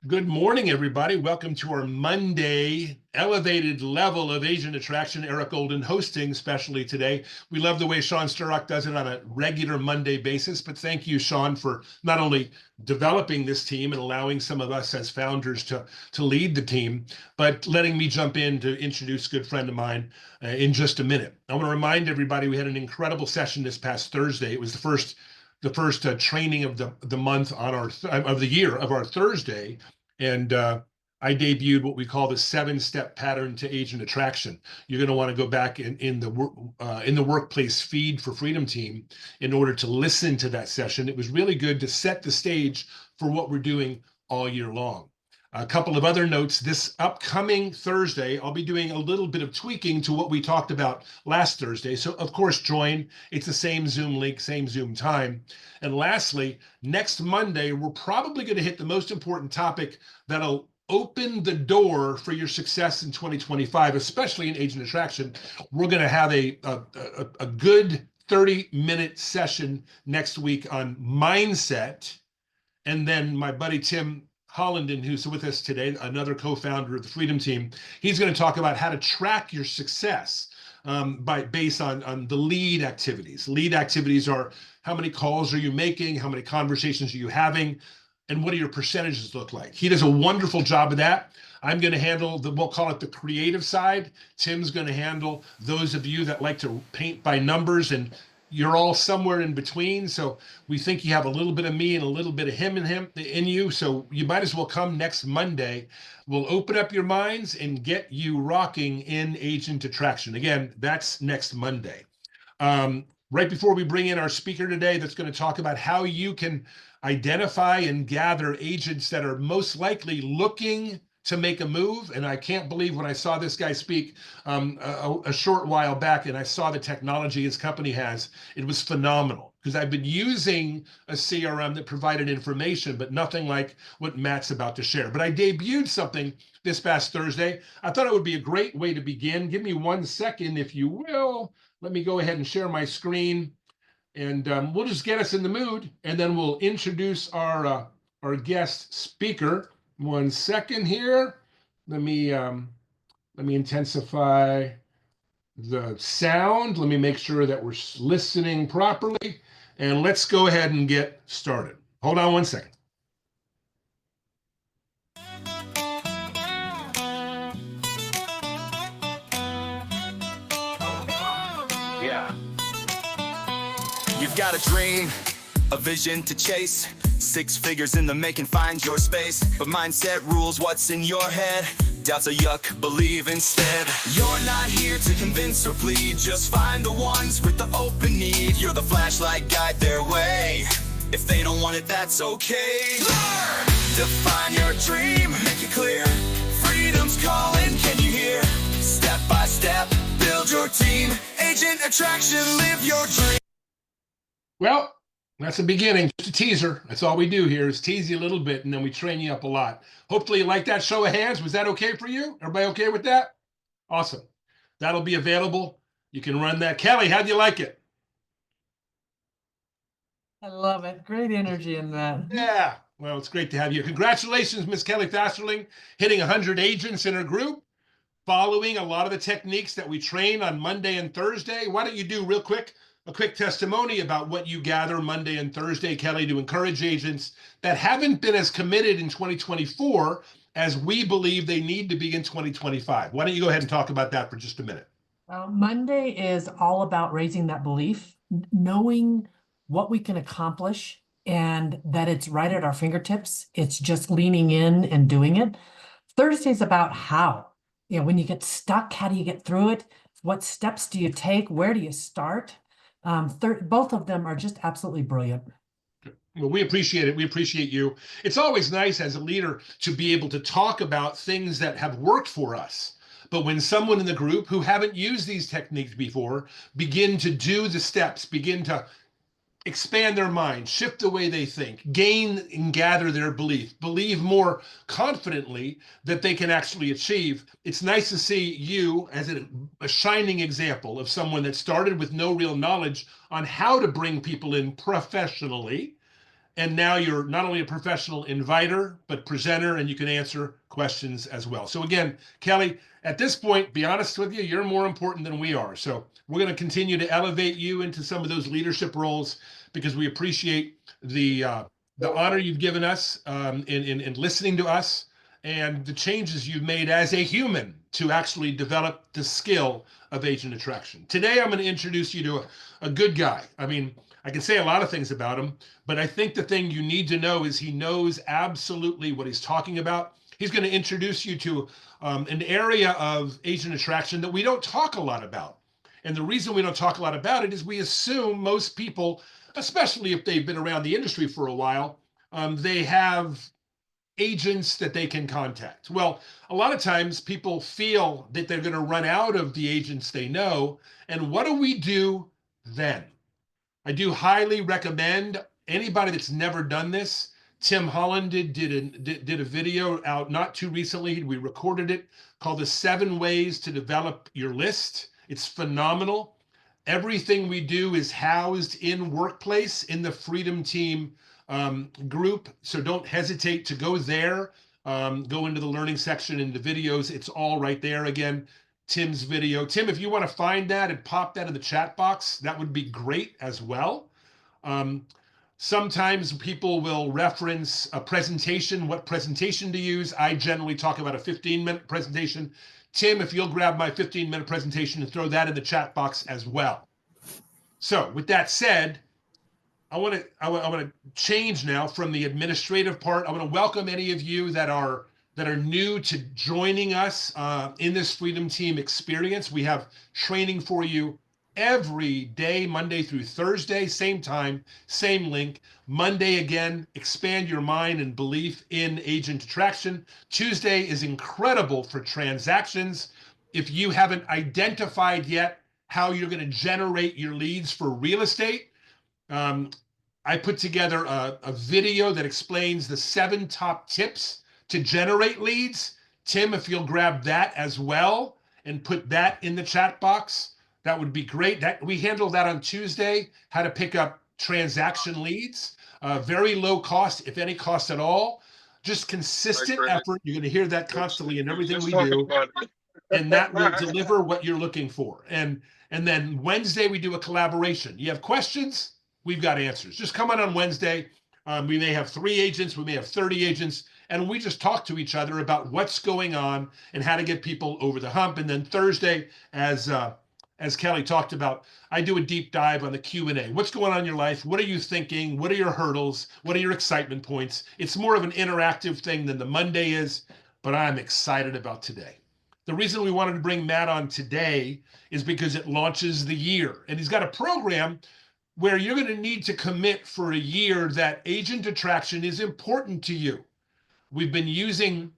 Good morning, everybody. Welcome to our Monday elevated level of agent attraction. Eric Golden hosting specially today. We love the way Sean Sturrock does it on a regular Monday basis, but thank you, Sean, for not only developing this team and allowing some of us as founders to lead the team, but letting me jump in to introduce a good friend of mine in just a minute. I want to remind everybody we had an incredible session this past Thursday. It was the first training of the month on our of the year of our Thursday, and I debuted what we call the 7-step pattern to agent attraction. You're going to want to go back in the workplace feed for Freedom Team in order to listen to that session. It was really good to set the stage for what we're doing all year long. A couple of other notes. This upcoming Thursday, I'll be doing a little bit of tweaking to what we talked about last Thursday. So, of course, join. It's the same Zoom link, same Zoom time. And lastly, next Monday, we're probably going to hit the most important topic that'll open the door for your success in 2025, especially in agent attraction. We're going to have a good 30-minute session next week on mindset. And then my buddy Tim Hollenden, who's with us today, another co-founder of the Freedom Team, he's going to talk about how to track your success based on the lead activities. Lead activities are how many calls are you making, how many conversations are you having, and what do your percentages look like. He does a wonderful job of that. I'm going to handle we'll call it the creative side. Tim's going to handle those of you that like to paint by numbers, and you're all somewhere in between. So we think you have a little bit of me and a little bit of him in you. So you might as well come next Monday. We'll open up your minds and get you rocking in agent attraction. Again, that's next Monday. Right before we bring in our speaker today, that's going to talk about how you can identify and gather agents that are most likely looking to make a move. And I can't believe when I saw this guy speak a short while back and I saw the technology his company has, it was phenomenal because I've been using a CRM that provided information, but nothing like what Matt's about to share. But I debuted something this past Thursday. I thought it would be a great way to begin. Give me 1 second, if you will. Let me go ahead and share my screen, and we'll just get us in the mood, and then we'll introduce our guest speaker. 1 second here. Let me intensify the sound. Let me make sure that we're listening properly, and let's go ahead and get started. Hold on 1 second. Yeah. You've got a dream, a vision to chase. 6 figures in the making, find your space. But mindset rules what's in your head. Doubts are yuck, believe instead. You're not here to convince or plead. Just find the ones with the open need. You're the flashlight, guide their way. If they don't want it, that's okay. Learn! Define your dream, make it clear. Freedom's calling, can you hear? Step by step, build your team. Agent attraction, live your dream. Well, that's the beginning, just a teaser. That's all we do here is tease you a little bit, and then we train you up a lot. Hopefully you like that. Show of hands. Was that okay for you? Everybody okay with that? Awesome. That'll be available. You can run that. Kelly, how'd you like it? I love it. Great energy in that. Yeah. Well, it's great to have you. Congratulations, Miss Kelly Fasterling, hitting 100 agents in her group, following a lot of the techniques that we train on Monday and Thursday. Why don't you do real quick a quick testimony about what you gather Monday and Thursday, Kelly, to encourage agents that haven't been as committed in 2024 as we believe they need to be in 2025. Why don't you go ahead and talk about that for just a minute? Monday is all about raising that belief, knowing what we can accomplish and that it's right at our fingertips. It's just leaning in and doing it. Thursday is about how. When you get stuck, how do you get through it? What steps do you take? Where do you start? Both of them are just absolutely brilliant. Well, we appreciate it. We appreciate you. It's always nice as a leader to be able to talk about things that have worked for us. But when someone in the group who haven't used these techniques before begin to do the steps, begin to expand their mind, shift the way they think, gain and gather their believe more confidently that they can actually achieve. It's nice to see you as a shining example of someone that started with no real knowledge on how to bring people in professionally And now you're not only a professional inviter, but presenter, and you can answer questions as well. So again, Kelly, at this point, be honest with you, you're more important than we are. So we're going to continue to elevate you into some of those leadership roles because we appreciate the honor you've given us in listening to us and the changes you've made as a human to actually develop the skill of agent attraction. Today, I'm going to introduce you to a good guy. I mean, I can say a lot of things about him, but I think the thing you need to know is he knows absolutely what he's talking about. He's going to introduce you to an area of agent attraction that we don't talk a lot about. And the reason we don't talk a lot about it is we assume most people, especially if they've been around the industry for a while, they have agents that they can contact. Well, a lot of times people feel that they're going to run out of the agents they know. And what do we do then? I do highly recommend anybody that's never done this. Tim Holland did a video out not too recently. We recorded it called The 7 Ways to Develop Your List. It's phenomenal. Everything we do is housed in Workplace in the Freedom Team group. So don't hesitate to go there. Go into the learning section in the videos. It's all right there. Again, Tim's video. Tim, if you want to find that and pop that in the chat box, that would be great as well. Sometimes people will reference a presentation, what presentation to use. I generally talk about a 15-minute presentation. Tim, if you'll grab my 15-minute presentation and throw that in the chat box as well. So with that said, I want to change now from the administrative part. I want to welcome any of you that are new to joining us in this Freedom Team experience. We have training for you every day, Monday through Thursday, same time, same link. Monday, again, expand your mind and belief in agent attraction. Tuesday is incredible for transactions. If you haven't identified yet how you're going to generate your leads for real estate, I put together a video that explains the 7 top tips to generate leads. Tim, if you'll grab that as well and put that in the chat box, that would be great. That we handled that on Tuesday, how to pick up transaction leads. Very low cost, if any cost at all. Just consistent effort. You're going to hear that constantly in everything we do. And that will deliver what you're looking for. And then Wednesday, we do a collaboration. You have questions? We've got answers. Just come on Wednesday. We may have 3 agents. We may have 30 agents. And we just talk to each other about what's going on and how to get people over the hump. And then Thursday, as Kelly talked about, I do a deep dive on the Q&A. What's going on in your life? What are you thinking? What are your hurdles? What are your excitement points? It's more of an interactive thing than the Monday is, but I'm excited about today. The reason we wanted to bring Matt on today is because it launches the year. And he's got a program where you're going to need to commit for a year that agent attraction is important to you. We've been using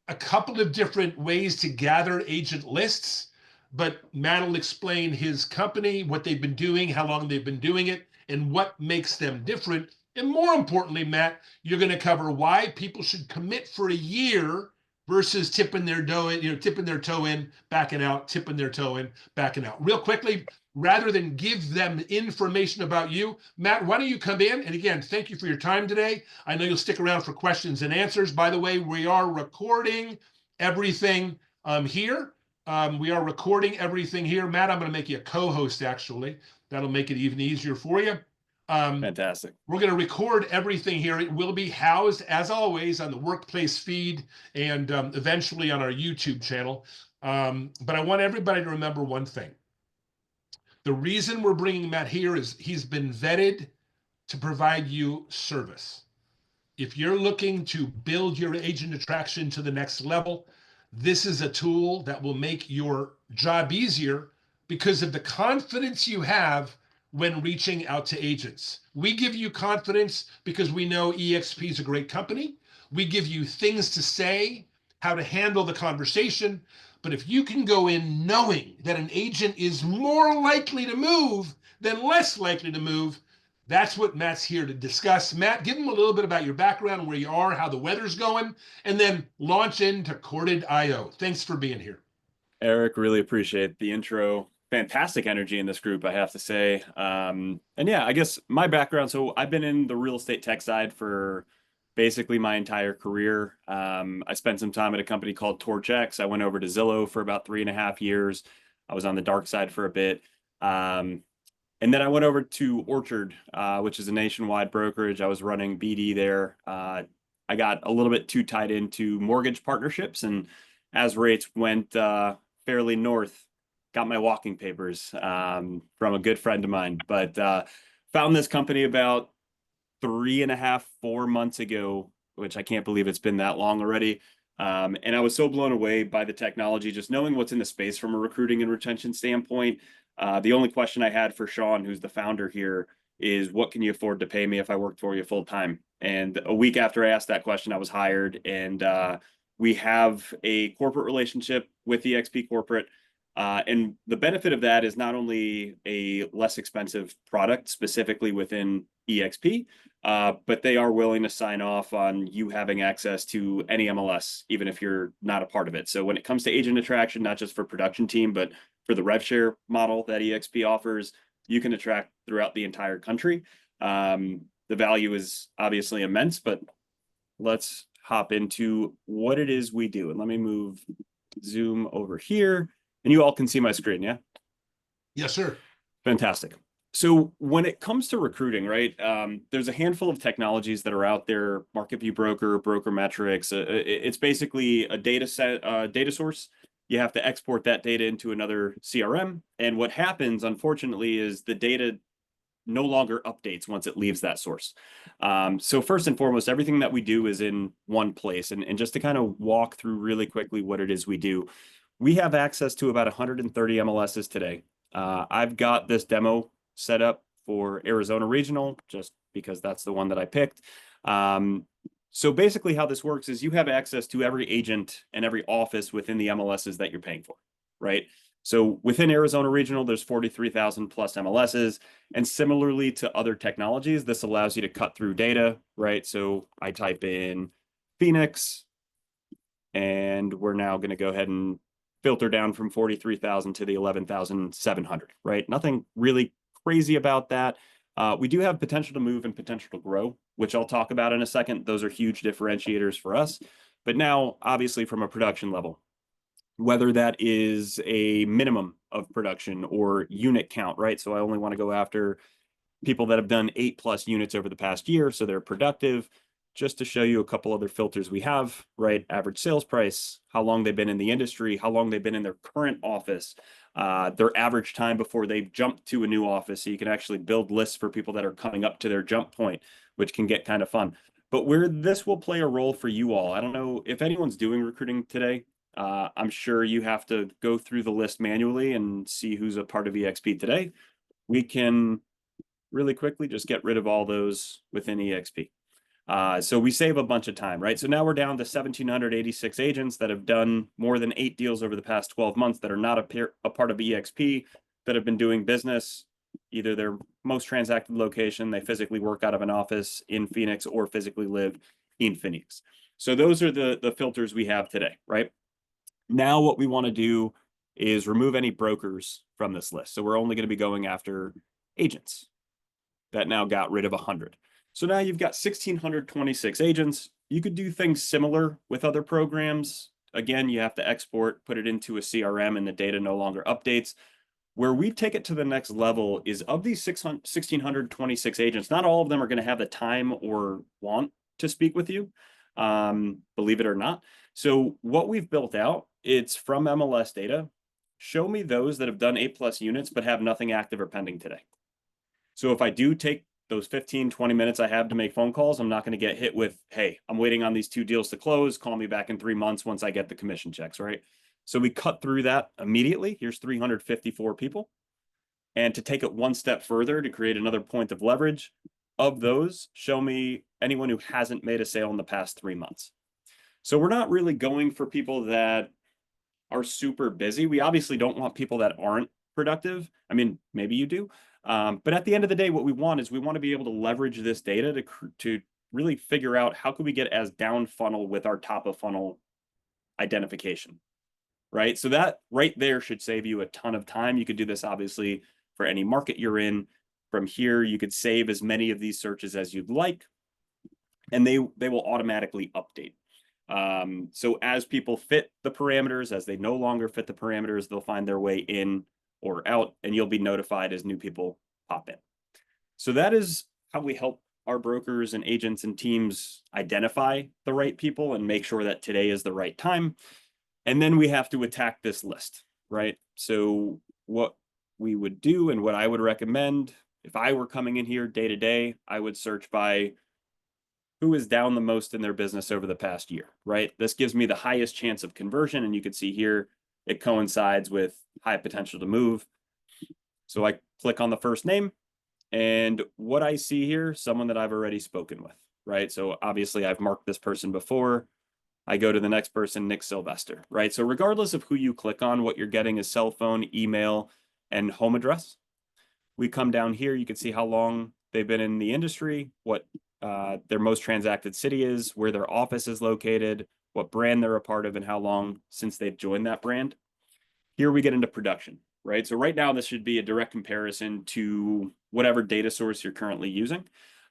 a couple of different ways to gather agent lists, but Matt will explain his company, what they've been doing, how long they've been doing it, and what makes them different. And more importantly, Matt, you're going to cover why people should commit for a year versus tipping their toe in, backing out, tipping their toe in, backing out. Real quickly, rather than give them information about you, Matt, why don't you come in? And again, thank you for your time today. I know you'll stick around for questions and answers. By the way, we are recording everything here. We are recording everything here. Matt, I'm going to make you a co-host, actually. That'll make it even easier for you. Fantastic. We're going to record everything here. It will be housed, as always, on the Workplace feed and eventually on our YouTube channel. But I want everybody to remember one thing. The reason we're bringing Matt here is he's been vetted to provide you service. If you're looking to build your agent attraction to the next level, this is a tool that will make your job easier because of the confidence you have when reaching out to agents. We give you confidence because we know eXp is a great company. We give you things to say, how to handle the conversation. But if you can go in knowing that an agent is more likely to move than less likely to move, that's what Matt's here to discuss. Matt, give them a little bit about your background, where you are, how the weather's going, and then launch into Courted.io. Thanks for being here. Eric, really appreciate the intro. fantastic energy in this group, I have to say. And yeah, I guess my background, so I've been in the real estate tech side for basically my entire career. I spent some time at a company called TorchX. I went over to Zillow for about 3.5 years. I was on the dark side for a bit. And then I went over to Orchard, which is a nationwide brokerage. I was running BD there. I got a little bit too tied into mortgage partnerships, and as rates went fairly north, got my walking papers from a good friend of mine. But found this company about 3.5, 4 months ago, which I can't believe it's been that long already. And I was so blown away by the technology, just knowing what's in the space from a recruiting and retention standpoint. The only question I had for Sean, who's the founder here, is what can you afford to pay me if I worked for you full time? And a week after I asked that question, I was hired. And we have a corporate relationship with EXP Corporate. And the benefit of that is not only a less expensive product specifically within EXP, but they are willing to sign off on you having access to any MLS, even if you're not a part of it. So when it comes to agent attraction, not just for production team, but for the rev share model that EXP offers, you can attract throughout the entire country. The value is obviously immense, but let's hop into what it is we do. And let me move Zoom over here. And you all can see my screen, yeah? Yes, sir. Fantastic. So when it comes to recruiting, right, there's a handful of technologies that are out there, Market View Broker, Broker Metrics. It's basically a data set, data source. You have to export that data into another CRM. And what happens, unfortunately, is the data no longer updates once it leaves that source. So first and foremost, everything that we do is in one place. And just to kind of walk through really quickly what it is we do, we have access to about 130 MLSs today. I've got this demo set up for Arizona Regional, just because that's the one that I picked. So basically how this works is you have access to every agent and every office within the MLSs that you're paying for, right? So within Arizona Regional, there's 43,000 plus MLSs. And similarly to other technologies, this allows you to cut through data, right? So I type in Phoenix, and we're now going to go ahead and filter down from 43,000 to the 11,700, right? Nothing really crazy about that. We do have potential to move and potential to grow, which I'll talk about in a second. Those are huge differentiators for us. But now, obviously, from a production level, whether that is a minimum of production or unit count, right? So I only want to go after people that have done 8+ units over the past year, so they're productive. Just to show you a couple other filters we have, right? Average sales price, how long they've been in the industry, how long they've been in their current office, their average time before they've jumped to a new office. So you can actually build lists for people that are coming up to their jump point, which can get kind of fun. But where this will play a role for you all, I don't know if anyone's doing recruiting today. I'm sure you have to go through the list manually and see who's a part of EXP today. We can really quickly just get rid of all those within EXP. So we save a bunch of time, right? So now we're down to 1,786 agents that have done more than 8 deals over the past 12 months that are not a part of EXP, that have been doing business, either their most transacted location, they physically work out of an office in Phoenix, or physically live in Phoenix. So those are the filters we have today, right? Now what we want to do is remove any brokers from this list. So we're only going to be going after agents. That now got rid of 100. So now you've got 1,626 agents. You could do things similar with other programs. Again, you have to export, put it into a CRM, and the data no longer updates. Where we take it to the next level is, of these 1,626 agents, not all of them are going to have the time or want to speak with you, believe it or not. So what we've built out, it's from MLS data. Show me those that have done 8+ units but have nothing active or pending today. So if I do take those 15, 20 minutes I have to make phone calls, I'm not going to get hit with, hey, I'm waiting on these 2 deals to close. Call me back in 3 months once I get the commission checks, right? So we cut through that immediately. Here's 354 people. And to take it one step further, to create another point of leverage, of those, show me anyone who hasn't made a sale in the past 3 months. So we're not really going for people that are super busy. We obviously don't want people that aren't productive. I mean, maybe you do. But at the end of the day, what we want is we want to be able to leverage this data to really figure out how can we get as down funnel with our top of funnel identification, right? So that right there should save you a ton of time. You could do this obviously for any market you're in. From here, you could save as many of these searches as you'd like, and they will automatically update. So as people fit the parameters, as they no longer fit the parameters, they'll find their way in or out, and you'll be notified as new people pop in. So that is how we help our brokers and agents and teams identify the right people and make sure that today is the right time. And then we have to attack this list, right? So what we would do and what I would recommend, if I were coming in here day to day, I would search by who is down the most in their business over the past year, right? This gives me the highest chance of conversion. And you can see here, it coincides with high potential to move. So I click on the first name, and what I see here, someone that I've already spoken with, right? So obviously I've marked this person before. I go to the next person, Nick Sylvester, right? So regardless of who you click on, what you're getting is cell phone, email, and home address. We come down here, you can see how long they've been in the industry, what their most transacted city is, where their office is located, what brand they're a part of, and how long since they've joined that brand. Here we get into production, right? So right now, this should be a direct comparison to whatever data source you're currently using.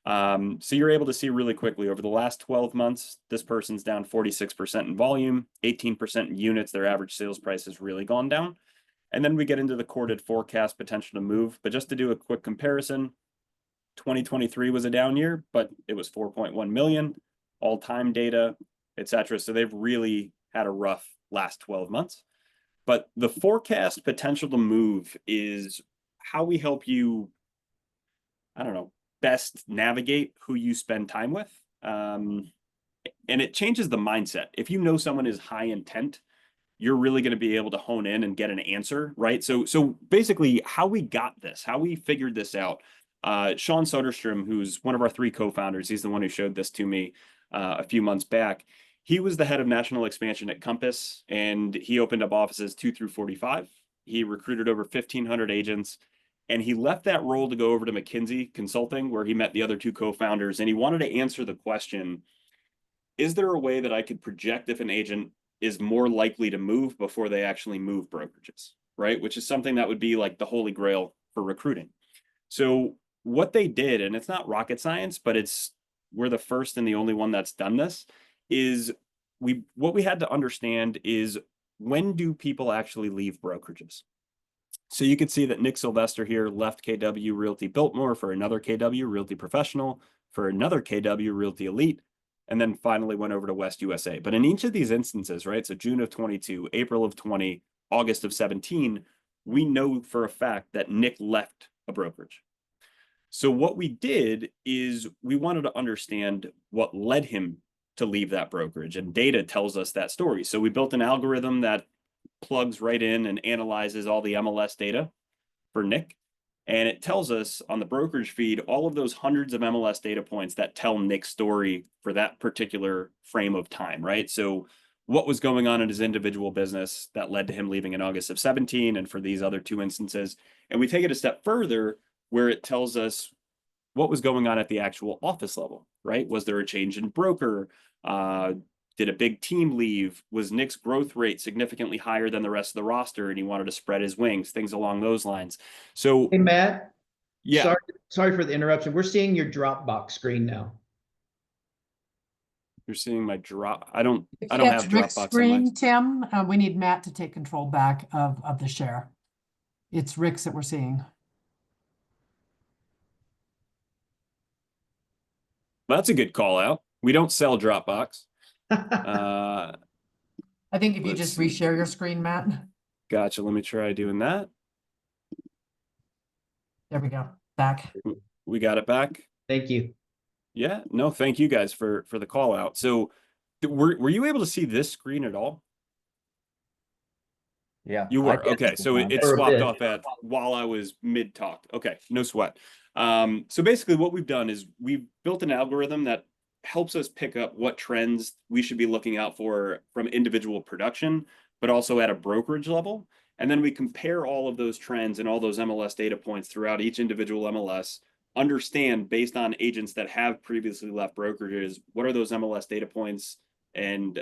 So you're able to see really quickly over the last 12 months, this person's down 46% in volume, 18% in units. Their average sales price has really gone down. And then we get into the corded forecast potential to move. But just to do a quick comparison, 2023 was a down year, but it was 4.1 million, all-time data, etc. So they've really had a rough last 12 months. But the forecast potential to move is how we help you, I don't know, best navigate who you spend time with. And it changes the mindset. If you know someone is high intent, you're really going to be able to hone in and get an answer, right? So basically how we got this, how we figured this out, Sean Soderstrom, who's one of our 3 co-founders, he's the one who showed this to me a few months back. He was the head of national expansion at Compass, and he opened up offices 2 through 45. He recruited over 1,500 agents, and he left that role to go over to McKinsey Consulting, where he met the other 2 co-founders, and he wanted to answer the question, is there a way that I could project if an agent is more likely to move before they actually move brokerages, right? Which is something that would be like the holy grail for recruiting. So what they did, and it's not rocket science, but we're the first and the only one that's done this, is what we had to understand is, when do people actually leave brokerages? So you can see that Nick Sylvester here left KW Realty Biltmore for another KW Realty Professional, for another KW Realty Elite, and then finally went over to West USA. But in each of these instances, right, so June of 22, April of 20, August of 17, we know for a fact that Nick left a brokerage. So what we did is we wanted to understand what led him to leave that brokerage, and data tells us that story. So we built an algorithm that plugs right in and analyzes all the MLS data for Nick. And it tells us on the brokerage feed all of those hundreds of MLS data points that tell Nick's story for that particular frame of time, right? So what was going on in his individual business that led to him leaving in August of 17, and for these other 2 instances. And we take it a step further, where it tells us what was going on at the actual office level, right? Was there a change in broker? Did a big team leave? Was Nick's growth rate significantly higher than the rest of the roster, and he wanted to spread his wings, things along those lines? So, hey, Matt. yeah. Sorry for the interruption. We're seeing your Dropbox screen now. You're seeing my drop. I don't It's have Rick's Dropbox screen, on my... Tim. We need Matt to take control back of the share. It's Rick's that we're seeing. That's a good call out. We don't sell Dropbox. I think if you just reshare your screen, Matt. Gotcha. Let me try doing that. There we go. Back. We got it back. Thank you. Yeah. No, thank you guys for the call out. So were you able to see this screen at all? Yeah. You were. Okay. So it For a swapped bit. off while I was mid talk. Okay. No sweat. So basically what we've done is we've built an algorithm that helps us pick up what trends we should be looking out for from individual production, but also at a brokerage level. And then we compare all of those trends and all those MLS data points throughout each individual MLS, understand based on agents that have previously left brokerages, what are those MLS data points and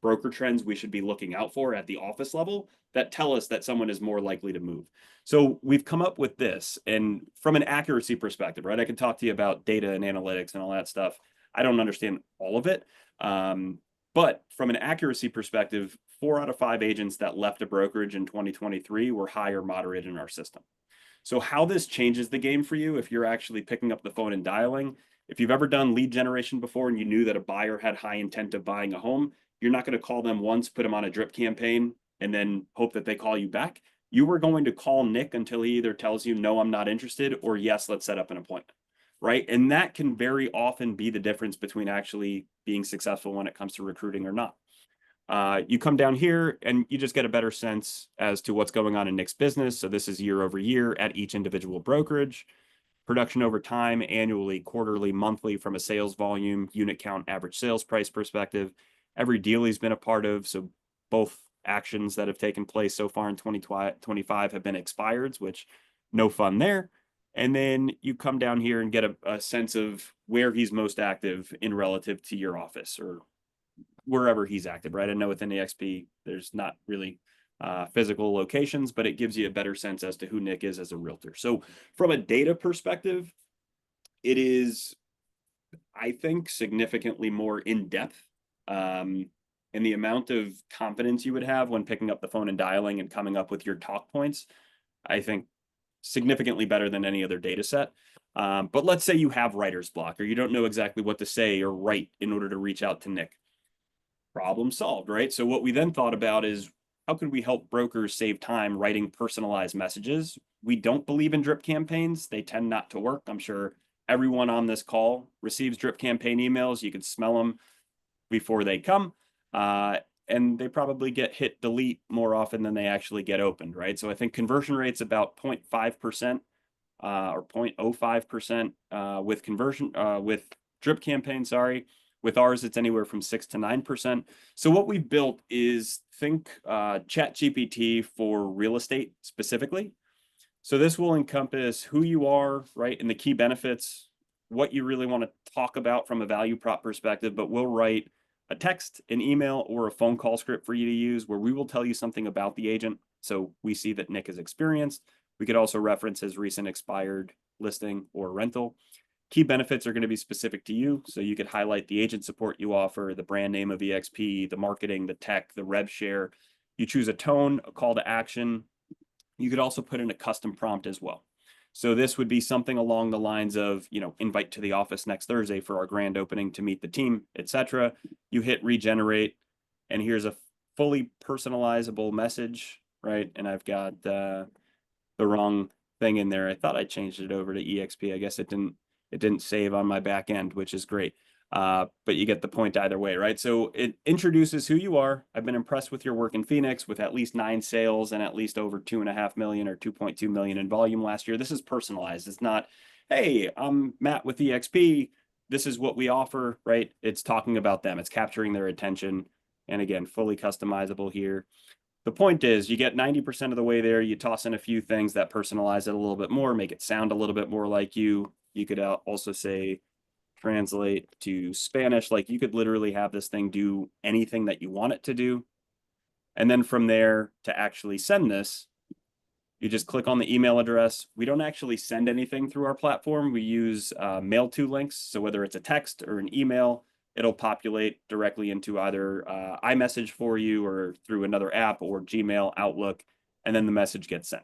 broker trends we should be looking out for at the office level that tell us that someone is more likely to move. So we've come up with this, and from an accuracy perspective, right? I can talk to you about data and analytics and all that stuff. I don't understand all of it. But from an accuracy perspective, 4 out of 5 agents that left a brokerage in 2023 were high or moderate in our system. So how this changes the game for you, if you're actually picking up the phone and dialing, if you've ever done lead generation before and you knew that a buyer had high intent of buying a home, you're not going to call them once, put them on a drip campaign, and then hope that they call you back. You were going to call Nick until he either tells you, no, I'm not interested, or yes, let's set up an appointment, right? And that can very often be the difference between actually being successful when it comes to recruiting or not. You come down here and you just get a better sense as to what's going on in Nick's business. So this is year over year at each individual brokerage. Production over time, annually, quarterly, monthly, from a sales volume, unit count, average sales price perspective. Every deal he's been a part of. So both actions that have taken place so far in 2025 have been expireds, which no fun there. And then you come down here and get a sense of where he's most active in relative to your office or wherever he's active, right? I know within EXP, there's not really physical locations, but it gives you a better sense as to who Nick is as a realtor. So from a data perspective, it is, I think, significantly more in depth. And the amount of confidence you would have when picking up the phone and dialing and coming up with your talk points, I think significantly better than any other data set. But let's say you have writer's block or you don't know exactly what to say or write in order to reach out to Nick. Problem solved, right? So what we then thought about is how could we help brokers save time writing personalized messages? We don't believe in drip campaigns. They tend not to work. I'm sure everyone on this call receives drip campaign emails. You can smell them before they come. And they probably get hit delete more often than they actually get opened, right? So I think conversion rate's about 0.5% or 0.05% with drip campaign, sorry. With ours, it's anywhere from 6 to 9%. So what we've built is think ChatGPT for real estate specifically. So this will encompass who you are, right, and the key benefits, what you really want to talk about from a value prop perspective, but we'll write a text, an email, or a phone call script for you to use where we will tell you something about the agent. So we see that Nick is experienced. We could also reference his recent expired listing or rental. Key benefits are going to be specific to you. So you could highlight the agent support you offer, the brand name of EXP, the marketing, the tech, the rev share. You choose a tone, a call to action. You could also put in a custom prompt as well. So this would be something along the lines of, invite to the office next Thursday for our grand opening to meet the team, etc. You hit regenerate, and here's a fully personalizable message, right? And I've got the wrong thing in there. I thought I changed it over to EXP. I guess it didn't save on my back end, which is great. But you get the point either way, right? So it introduces who you are. I've been impressed with your work in Phoenix with at least 9 sales and at least over 2.5 million or 2.2 million in volume last year. This is personalized. It's not, hey, I'm Matt with EXP. This is what we offer, right? It's talking about them. It's capturing their attention. And again, fully customizable here. The point is you get 90% of the way there. You toss in a few things that personalize it a little bit more, make it sound a little bit more like you. You could also say, translate to Spanish. Like you could literally have this thing do anything that you want it to do. And then from there to actually send this, you just click on the email address. We don't actually send anything through our platform. We use mail to links. So whether it's a text or an email, it'll populate directly into either iMessage for you or through another app or Gmail, Outlook, and then the message gets sent.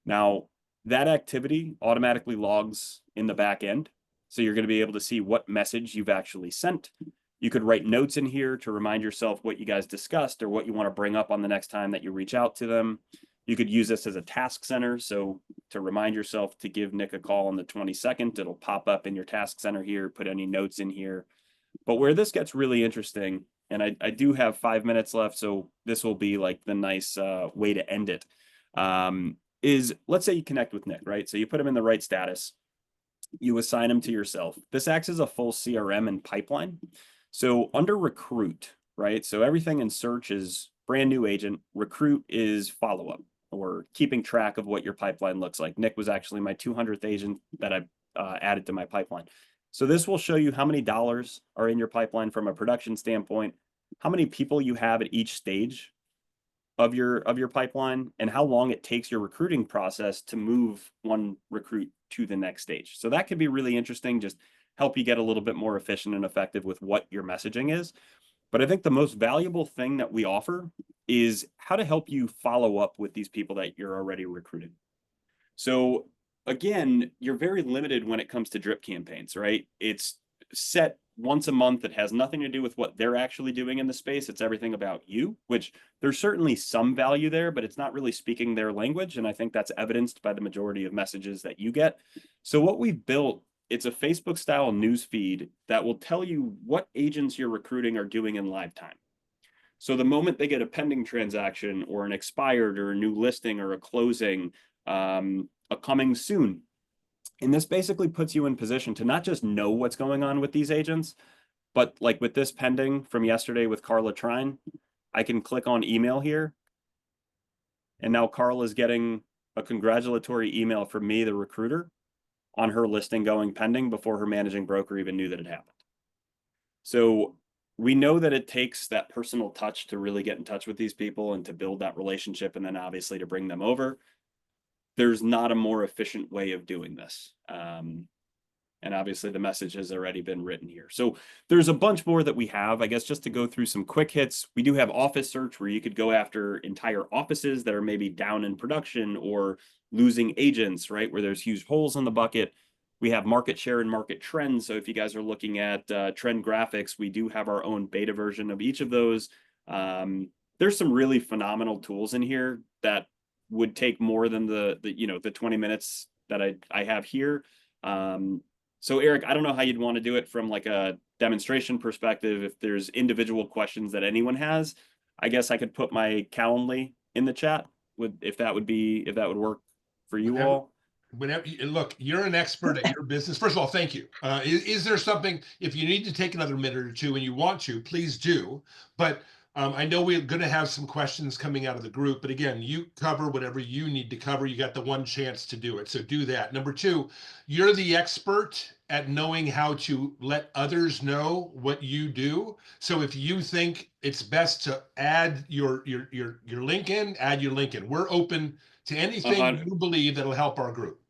Now, that activity automatically logs in the back end. So you're going to be able to see what message you've actually sent. You could write notes in here to remind yourself what you guys discussed or what you want to bring up on the next time that you reach out to them. You could use this as a task center. So to remind yourself to give Nick a call on the 22nd, it'll pop up in your task center here, put any notes in here. But where this gets really interesting, and I do have 5 minutes left, so this will be like the nice way to end it, is let's say you connect with Nick, right? So you put him in the right status. You assign them to yourself. This acts as a full CRM and pipeline. So under recruit, right? So everything in search is brand new agent. Recruit is follow-up or keeping track of what your pipeline looks like. Nick was actually my 200th agent that I added to my pipeline. So this will show you how many dollars are in your pipeline from a production standpoint, how many people you have at each stage of your pipeline, and how long it takes your recruiting process to move one recruit to the next stage. So that could be really interesting, just help you get a little bit more efficient and effective with what your messaging is. But I think the most valuable thing that we offer is how to help you follow up with these people that you're already recruiting. So again, you're very limited when it comes to drip campaigns, right? It's set once a month. It has nothing to do with what they're actually doing in the space. It's everything about you, which there's certainly some value there, but it's not really speaking their language. And I think that's evidenced by the majority of messages that you get. So what we've built, it's a Facebook style news feed that will tell you what agents you're recruiting are doing in live time. So the moment they get a pending transaction or an expired or a new listing or a closing, a coming soon. And this basically puts you in position to not just know what's going on with these agents, but like with this pending from yesterday with Carla Trine, I can click on email here. And now Carla is getting a congratulatory email from me, the recruiter, on her listing going pending before her managing broker even knew that it happened. So we know that it takes that personal touch to really get in touch with these people and to build that relationship, and then obviously to bring them over. There's not a more efficient way of doing this. And obviously the message has already been written here. So there's a bunch more that we have, I guess, just to go through some quick hits. We do have office search where you could go after entire offices that are maybe down in production or losing agents, right? Where there's huge holes in the bucket. We have market share and market trends. So if you guys are looking at trend graphics, we do have our own beta version of each of those. There's some really phenomenal tools in here that would take more than the 20 minutes that I have here. So Eric, I don't know how you'd want to do it from like a demonstration perspective. If there's individual questions that anyone has, I guess I could put my Calendly in the chat. If that would work for you all. Whenever look, you're an expert at your business. First of all, thank you. Is there something, if you need to take another minute or two and you want to, please do. But I know we're going to have some questions coming out of the group, but again, you cover whatever you need to cover. You got the one chance to do it, so do that. Number two, you're the expert at knowing how to let others know what you do. So if you think it's best to add your link in, add your link in. We're open to anything you believe that'll help our group.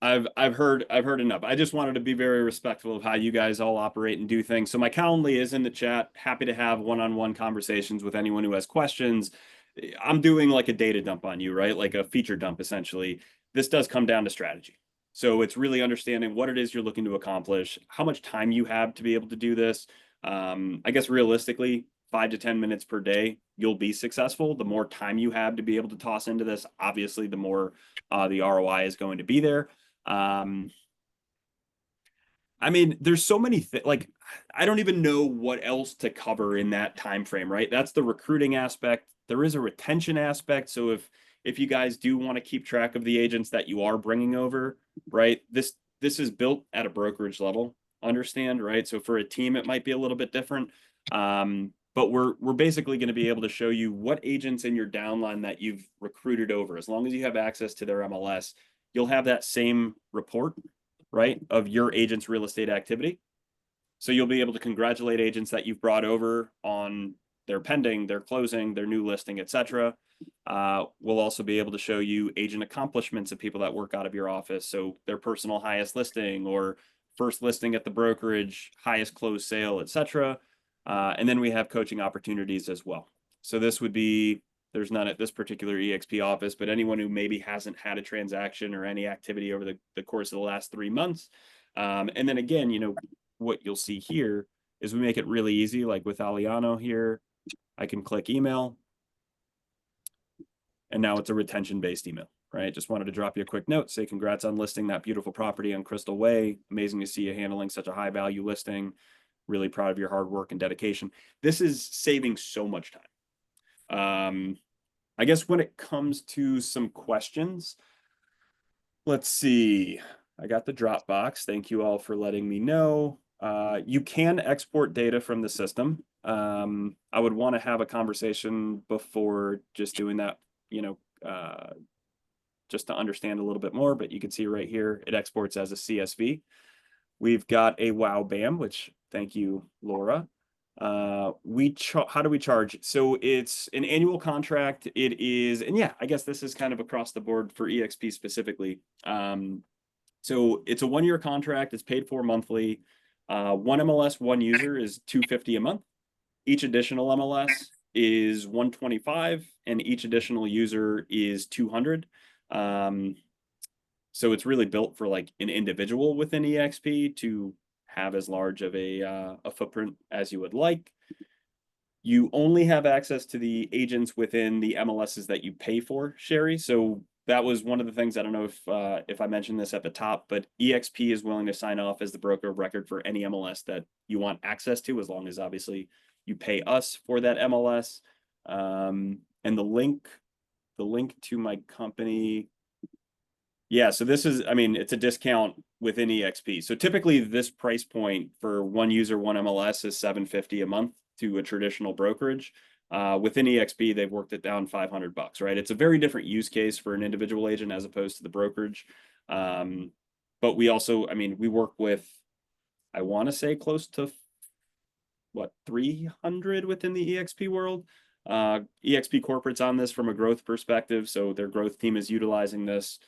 I've heard enough. I just wanted to be very respectful of how you guys all operate and do things. So my Calendly is in the chat. Happy to have one-on-one conversations with anyone who has questions. I'm doing like a data dump on you, right? Like a feature dump, essentially. This does come down to strategy. So it's really understanding what it is you're looking to accomplish, how much time you have to be able to do this. I guess realistically, 5 to 10 minutes per day, you'll be successful. The more time you have to be able to toss into this, obviously, the more the ROI is going to be there. I mean, there's so many things, like, I don't even know what else to cover in that time frame, right? That's the recruiting aspect. There is a retention aspect. So if you guys do want to keep track of the agents that you are bringing over, right? This is built at a brokerage level, understand, right? So for a team, it might be a little bit different. But we're basically going to be able to show you what agents in your downline that you've recruited over. As long as you have access to their MLS, you'll have that same report, right, of your agent's real estate activity. So you'll be able to congratulate agents that you've brought over on their pending, their closing, their new listing, etc. We'll also be able to show you agent accomplishments of people that work out of your office. So their personal highest listing or first listing at the brokerage, highest closed sale, etc. And then we have coaching opportunities as well. So this would be, there's none at this particular EXP office, but anyone who maybe hasn't had a transaction or any activity over the course of the last 3 months. And then again, you know, what you'll see here is we make it really easy. Like with Aliano here, I can click email. And now it's a retention-based email, right? Just wanted to drop you a quick note, say congrats on listing that beautiful property on Crystal Way. Amazing to see you handling such a high value listing. Really proud of your hard work and dedication. This is saving so much time. I guess when it comes to some questions, let's see. I got the Dropbox. Thank you all for letting me know. You can export data from the system. I would want to have a conversation before just doing that, you know, just to understand a little bit more, but you can see right here, it exports as a CSV. We've got a Wow Bam, which thank you, Laura. How do we charge? So it's an annual contract. It is, and yeah, I guess this is kind of across the board for EXP specifically. So it's a 1-year contract. It's paid for monthly. One MLS, one user is $250 a month. Each additional MLS is $125, and each additional user is $200. So it's really built for like an individual within EXP to have as large of a footprint as you would like. You only have access to the agents within the MLSs that you pay for, Sherry. So that was one of the things. I don't know if I mentioned this at the top, but EXP is willing to sign off as the broker of record for any MLS that you want access to, as long as obviously you pay us for that MLS. And the link to my company. Yeah, so this is, I mean, it's a discount within EXP. So typically this price point for one user, one MLS is $750 a month to a traditional brokerage. Within EXP, they've worked it down $500, right? It's a very different use case for an individual agent as opposed to the brokerage. But we also, I mean, we work with, I want to say close to 300 within the EXP world. EXP corporate's on this from a growth perspective. So their growth team is utilizing this.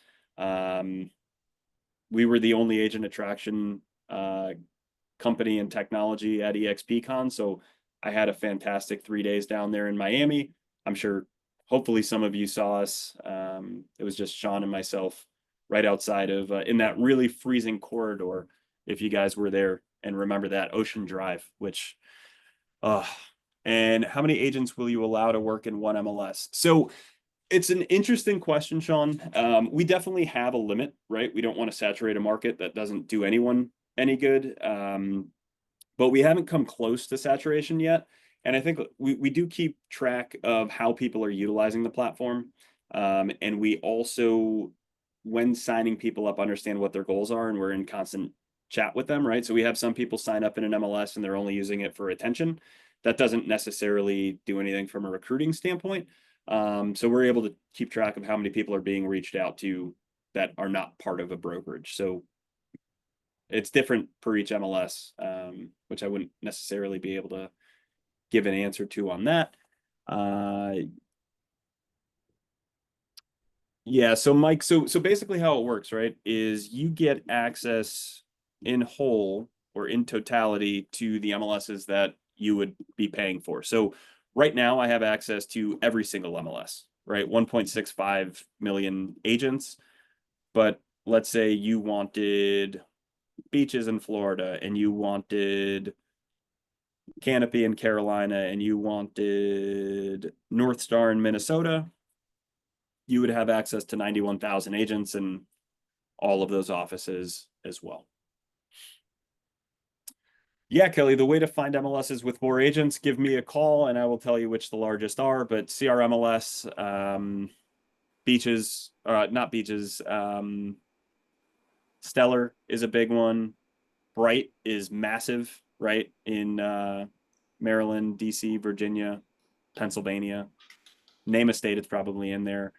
We were the only agent attraction company and technology at EXPCon, so I had a fantastic 3 days down there in Miami. I'm sure hopefully some of you saw us. It was just Sean and myself right outside of in that really freezing corridor, if you guys were there and remember that, Ocean Drive, which and how many agents will you allow to work in one MLS? So it's an interesting question, Sean. We definitely have a limit, right? We don't want to saturate a market that doesn't do anyone any good. But we haven't come close to saturation yet. And I think we do keep track of how people are utilizing the platform. And we also, when signing people up, understand what their goals are, and we're in constant chat with them, right? So we have some people sign up in an MLS and they're only using it for attention. That doesn't necessarily do anything from a recruiting standpoint. So we're able to keep track of how many people are being reached out to that are not part of a brokerage. So it's different per each MLS, which I wouldn't necessarily be able to give an answer to on that. Yeah, so Mike, so basically how it works, right, is you get access in whole or in totality to the MLSs that you would be paying for. So right now I have access to every single MLS, right? 1.65 million agents. But let's say you wanted beaches in Florida, and you wanted Canopy in Carolina, and you wanted North Star in Minnesota, you would have access to 91,000 agents in all of those offices as well. Yeah, Kelly, the way to find MLSs with more agents, give me a call and I will tell you which the largest are. But CRMLS, beaches, not beaches, Stellar is a big one. Bright is massive, right? In Maryland, DC, Virginia, Pennsylvania. Name a state, it's probably in there.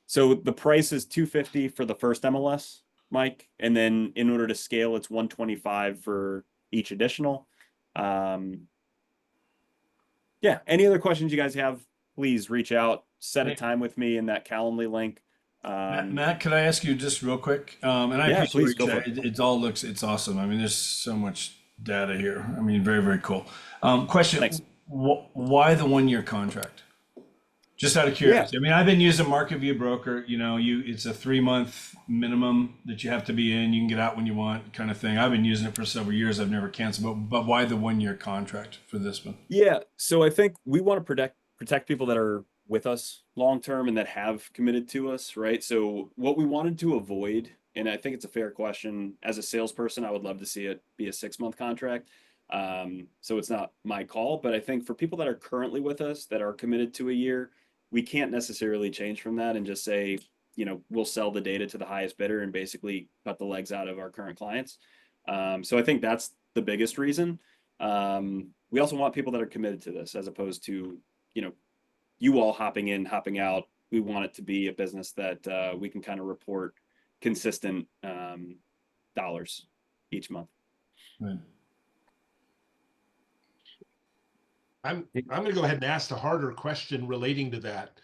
So the price is $250 for the first MLS, Mike. And then in order to scale, it's $125 for each additional. Yeah, any other questions you guys have, please reach out, set a time with me in that Calendly link. Matt, could I ask you just real quick? And I Yeah, appreciate please, what you go said. for it. It all looks, it's awesome. I mean, there's so much data here. I mean, very, very cool. Question, Thanks. why the 1-year contract? Just out of curiosity. I mean, I've been using Market View Broker, it's a 3-month minimum that you have to be in. You can get out when you want, kind of thing. I've been using it for several years. I've never canceled, but why the 1-year contract for this one? Yeah, so I think we want to protect people that are with us long term and that have committed to us, right? So what we wanted to avoid, and I think it's a fair question, as a salesperson, I would love to see it be a 6-month contract. So it's not my call, but I think for people that are currently with us that are committed to a year, we can't necessarily change from that and just say, we'll sell the data to the highest bidder and basically cut the legs out of our current clients. So I think that's the biggest reason. We also want people that are committed to this, as opposed to, you all hopping in, hopping out. We want it to be a business that we can kind of report consistent dollars each month. Right. I'm going to go ahead and ask the harder question relating to that.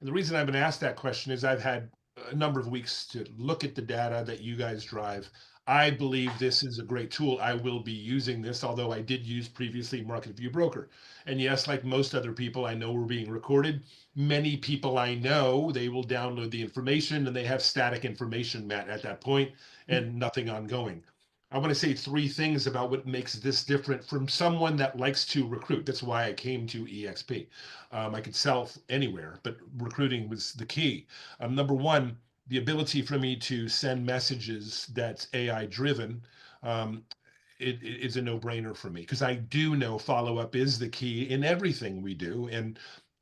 And the reason I've been asked that question is I've had a number of weeks to look at the data that you guys drive. I believe this is a great tool. I will be using this, although I did use previously Market View Broker. And yes, like most other people I know we're being recorded. Many people I know, they will download the information and they have static information, Matt, at that point, and nothing ongoing. I want to say three things about what makes this different from someone that likes to recruit. That's why I came to EXP. I could sell anywhere, but recruiting was the key. Number one, the ability for me to send messages that's AI driven. It's a no-brainer for me because I do know follow-up is the key in everything we do. And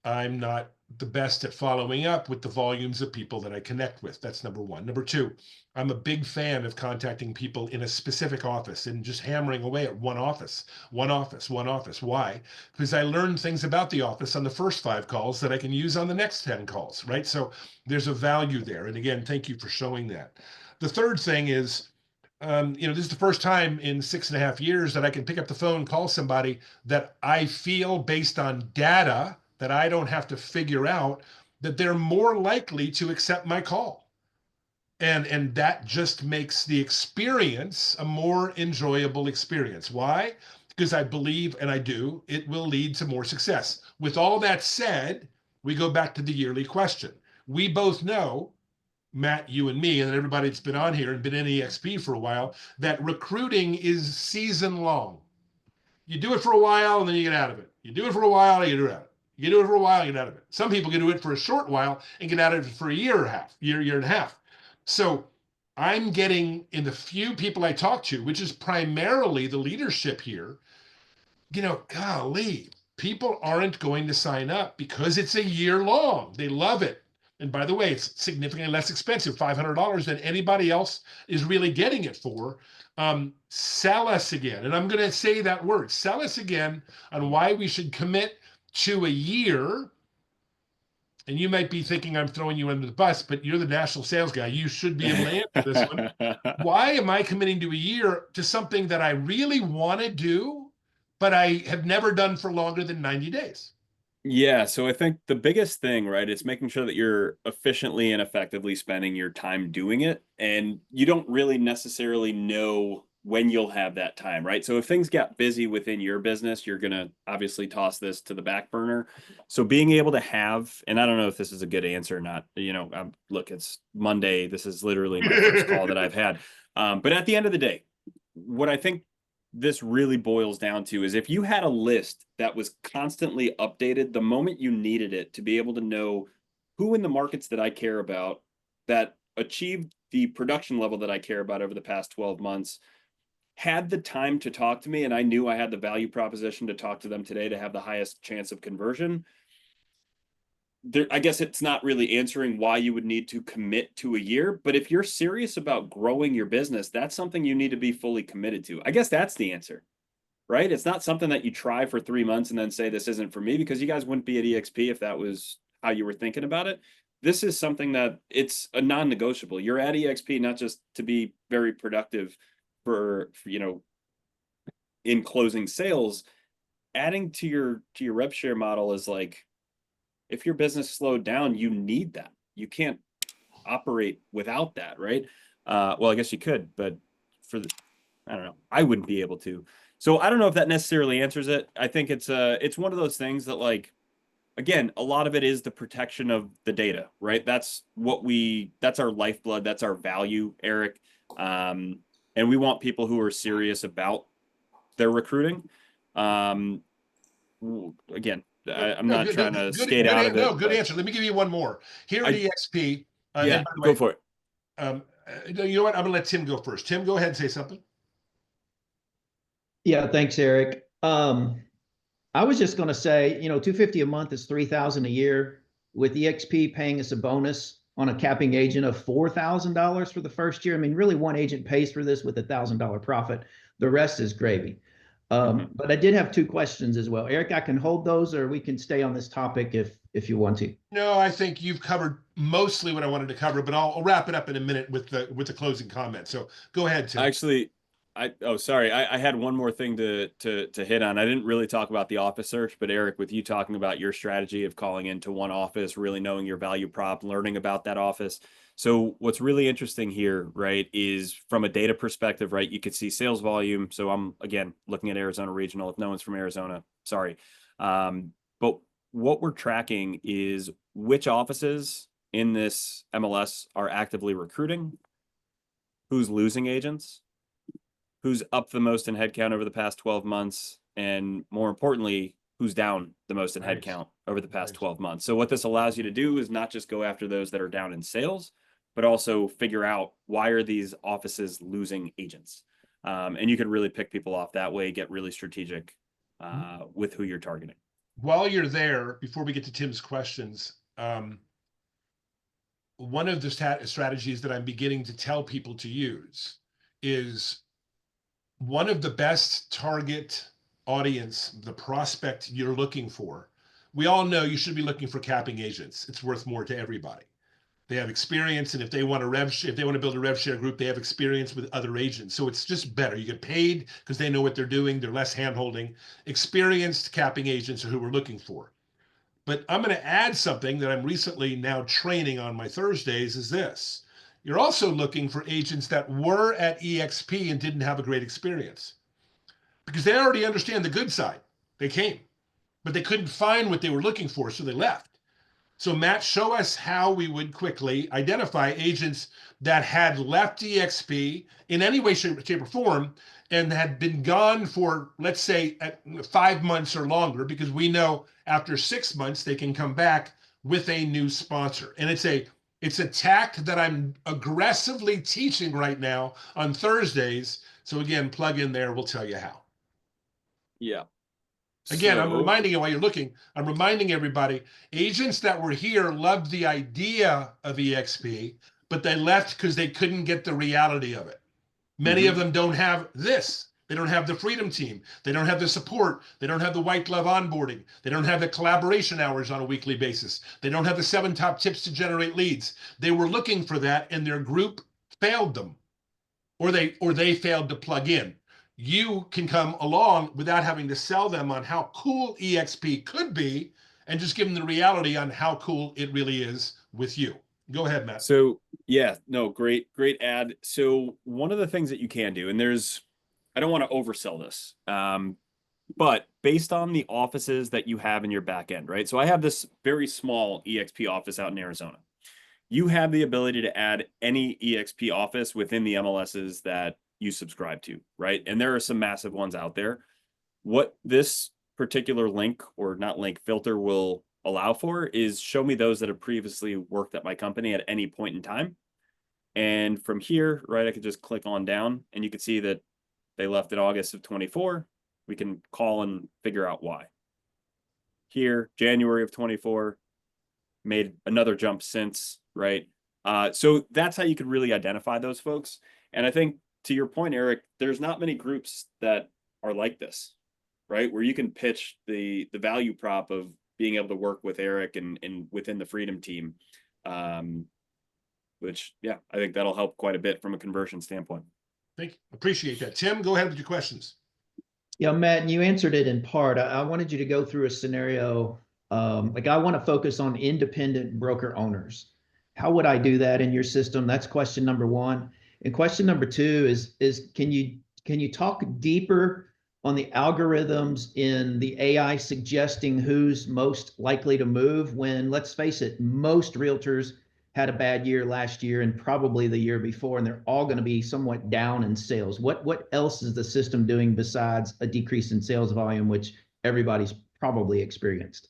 I'm not the best at following up with the volumes of people that I connect with. That's number one. Number two, I'm a big fan of contacting people in a specific office and just hammering away at one office, one office, one office. Why? Because I learned things about the office on the first 5 calls that I can use on the next 10 calls, right? So there's a value there. And again, thank you for showing that. The third thing is, this is the first time in 6.5 years that I can pick up the phone, call somebody that I feel based on data that I don't have to figure out that they're more likely to accept my call. And that just makes the experience a more enjoyable experience. Why? Because I believe, and I do, it will lead to more success. With all that said, we go back to the yearly question. We both know, Matt, you and me, and everybody that's been on here and been in EXP for a while, that recruiting is season long. You do it for a while and then you get out of it. You do it for a while and you get out of it. You do it for a while and get out of it. Some people can do it for a short while and get out of it for a year and a half. So I'm getting, in the few people I talk to, which is primarily the leadership here, golly, people aren't going to sign up because it's a year long. They love it. And by the way, it's significantly less expensive, $500 than anybody else is really getting it for. Sell us again. And I'm going to say that word, sell us again on why we should commit to a year. And you might be thinking I'm throwing you under the bus, but you're the national sales guy. You should be able to answer this one. Why am I committing to a year to something that I really want to do, but I have never done for longer than 90 days? Yeah, so I think the biggest thing, right, is making sure that you're efficiently and effectively spending your time doing it. And you don't really necessarily know when you'll have that time, right? So if things get busy within your business, you're going to obviously toss this to the back burner. So being able to have, and I don't know if this is a good answer or not, look, it's Monday. This is literally my first call that I've had. But at the end of the day, what I think this really boils down to is if you had a list that was constantly updated the moment you needed it to be able to know who in the markets that I care about that achieved the production level that I care about over the past 12 months had the time to talk to me, and I knew I had the value proposition to talk to them today to have the highest chance of conversion. I guess it's not really answering why you would need to commit to a year, but if you're serious about growing your business, that's something you need to be fully committed to. I guess that's the answer, right? It's not something that you try for 3 months and then say, this isn't for me, because you guys wouldn't be at EXP if that was how you were thinking about it. This is something that it's a non-negotiable. You're at EXP, not just to be very productive for in closing sales. Adding to your rev share model is like, if your business slowed down, you need that. You can't operate without that, right? Well, I guess you could, but I don't know. I wouldn't be able to. So I don't know if that necessarily answers it. I think it's one of those things that, like, again, a lot of it is the protection of the data, right? That's our lifeblood. That's our value, Eric. And we want people who are serious about their recruiting. Again, I'm not trying to skate out of it. No, good answer. Let me give you one more. Here at EXP. Yeah, go for it. You know what? I'm going to let Tim go first. Tim, go ahead and say something. Yeah, thanks, Eric. I was just going to say, $250 a month is $3,000 a year. With EXP paying us a bonus on a capping agent of $4,000 for the first year. I mean, really, one agent pays for this with $1,000 profit. The rest is gravy. But I did have 2 questions as well. Eric, I can hold those, or we can stay on this topic if you want to. No, I think you've covered mostly what I wanted to cover, but I'll wrap it up in a minute with the closing comment. So go ahead, Tim. Actually, Sorry. I had one more thing to hit on. I didn't really talk about the office search, but Eric, with you talking about your strategy of calling into one office, really knowing your value prop, learning about that office. So what's really interesting here, right, is from a data perspective, right, you could see sales volume. So I'm, again, looking at Arizona Regional. If no one's from Arizona, sorry. But what we're tracking is which offices in this MLS are actively recruiting, who's losing agents, who's up the most in headcount over the past 12 months, and more importantly, who's down the most in Right. headcount over the past Right. 12 months. So what this allows you to do is not just go after those that are down in sales, but also figure out why are these offices losing agents. And you can really pick people off that way, get really strategic with who you're targeting. While you're there, before we get to Tim's questions, one of the strategies that I'm beginning to tell people to use is one of the best target audience, the prospect you're looking for. We all know you should be looking for capping agents. It's worth more to everybody. They have experience, and if they want to build a rev share group, they have experience with other agents. So it's just better. You get paid because they know what they're doing. They're less handholding. Experienced capping agents are who we're looking for. But I'm going to add something that I'm recently now training on my Thursdays is this. You're also looking for agents that were at EXP and didn't have a great experience because they already understand the good side. They came, but they couldn't find what they were looking for, so they left. So Matt, show us how we would quickly identify agents that had left EXP in any way, shape, or form and had been gone for, let's say, 5 months or longer, because we know after 6 months they can come back with a new sponsor. And it's a tack that I'm aggressively teaching right now on Thursdays. So again, plug in there, we'll tell you how. Yeah. Again, I'm So- reminding you while you're looking, I'm reminding everybody, agents that were here loved the idea of EXP, but they left because they couldn't get the reality of it. Many of them don't have this. They don't have the freedom team. They don't have the support. They don't have the white glove onboarding. They don't have the collaboration hours on a weekly basis. They don't have the 7 top tips to generate leads. They were looking for that and their group failed them, or they failed to plug in. You can come along without having to sell them on how cool EXP could be and just give them the reality on how cool it really is with you. Go ahead, Matt. So yeah, no, great ad. So one of the things that you can do, and I don't want to oversell this, but based on the offices that you have in your back end, right? So I have this very small EXP office out in Arizona. You have the ability to add any EXP office within the MLSs that you subscribe to, right? And there are some massive ones out there. What this particular link, or not link, filter will allow for is show me those that have previously worked at my company at any point in time. And from here, right, I could just click on down and you can see that they left in August of 24. We can call and figure out why. Here, January of 24, made another jump since, right? So that's how you could really identify those folks. And I think to your point, Eric, there's not many groups that are like this, right? Where you can pitch the value prop of being able to work with Eric and within the Freedom team, which, yeah, I think that'll help quite a bit from a conversion standpoint. Thank you. Appreciate that. Tim, go ahead with your questions. Yeah, Matt, and you answered it in part. I wanted you to go through a scenario. Like I want to focus on independent broker owners. How would I do that in your system? That's question number one. And question number two is can you talk deeper on the algorithms in the AI suggesting who's most likely to move when, let's face it, most realtors had a bad year last year and probably the year before, and they're all going to be somewhat down in sales. What else is the system doing besides a decrease in sales volume, which everybody's probably experienced?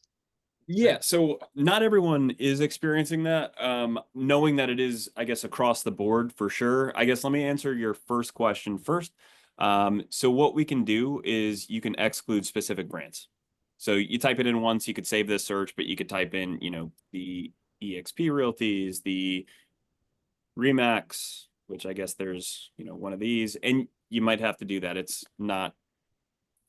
Yeah, so not everyone is experiencing that. Knowing that it is, I guess, across the board for sure. I guess let me answer your first question first. So what we can do is you can exclude specific brands. So you type it in once, you could save this search, but you could type in, the EXP Realties, the Remax, which I guess there's, one of these, and you might have to do that. It's kind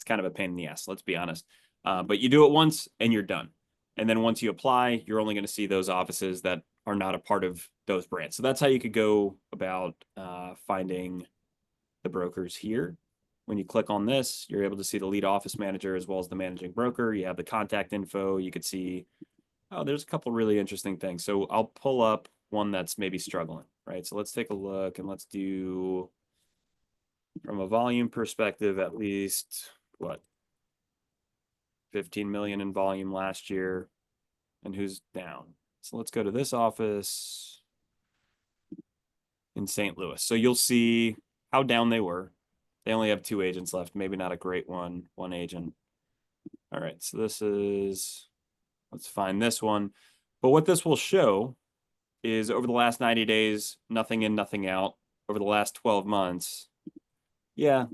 of a pain in the ass, let's be honest. But you do it once and you're done. And then once you apply, you're only going to see those offices that are not a part of those brands. So that's how you could go about finding the brokers here. When you click on this, you're able to see the lead office manager as well as the managing broker. You have the contact info. You could see, oh, there's a couple really interesting things. So I'll pull up one that's maybe struggling, right? So let's take a look and let's do, from a volume perspective, at least what, 15 million in volume last year. And who's down? So let's go to this office in St. Louis. So you'll see how down they were. They only have 2 agents left, maybe not a great one agent. All right, so this is, let's find this one. But what this will show is over the last 90 days, nothing in, nothing out. Over the last 12 months, yeah,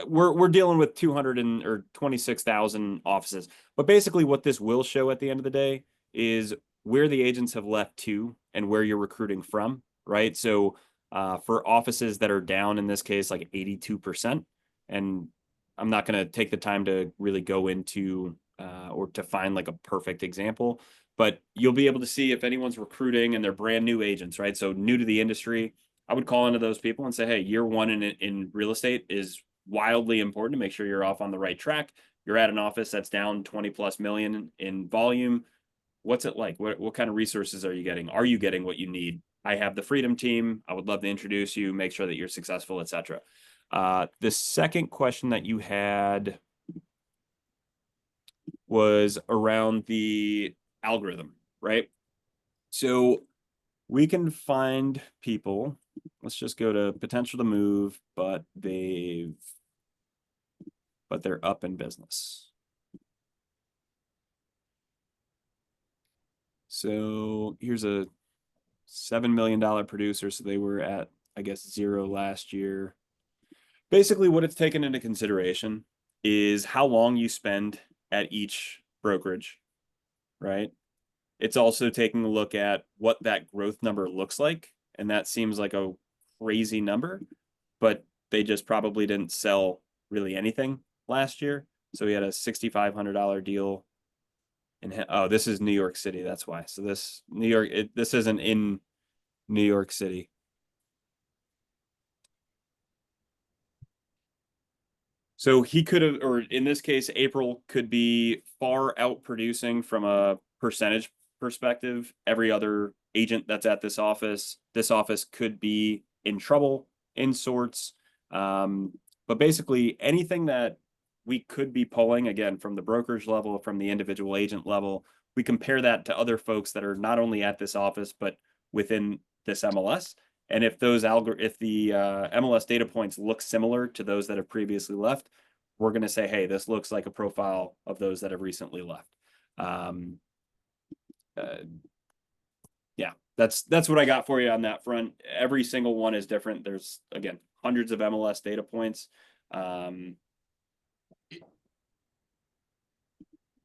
we're dealing with 26,000 offices. But basically what this will show at the end of the day is where the agents have left to and where you're recruiting from, right? So for offices that are down, in this case, like 82%, and I'm not going to take the time to really go into or to find like a perfect example, but you'll be able to see if anyone's recruiting and they're brand new agents, right? So new to the industry, I would call into those people and say, hey, year one in real estate is wildly important to make sure you're off on the right track. You're at an office that's down 20+ million in volume. What's it like? What kind of resources are you getting? Are you getting what you need? I have the Freedom team. I would love to introduce you, make sure that you're successful, etc. The second question that you had was around the algorithm, right? So we can find people. Let's just go to potential to move, but they're up in business. So here's a $7 million producer. So they were at, I guess, 0 last year. Basically, what it's taken into consideration is how long you spend at each brokerage, right? It's also taking a look at what that growth number looks like. And that seems like a crazy number, but they just probably didn't sell really anything last year. So we had a $6,500 deal. And oh, this is New York City. That's why. So this this isn't in New York City. So he could have, or in this case, April could be far out producing from a percentage perspective every other agent that's at this office. This office could be in trouble in sorts. But basically anything that we could be pulling, again, from the brokerage level, from the individual agent level, we compare that to other folks that are not only at this office, but within this MLS. And if those if the MLS data points look similar to those that have previously left, we're going to say, hey, this looks like a profile of those that have recently left. Yeah, that's what I got for you on that front. Every single one is different. There's, again, hundreds of MLS data points.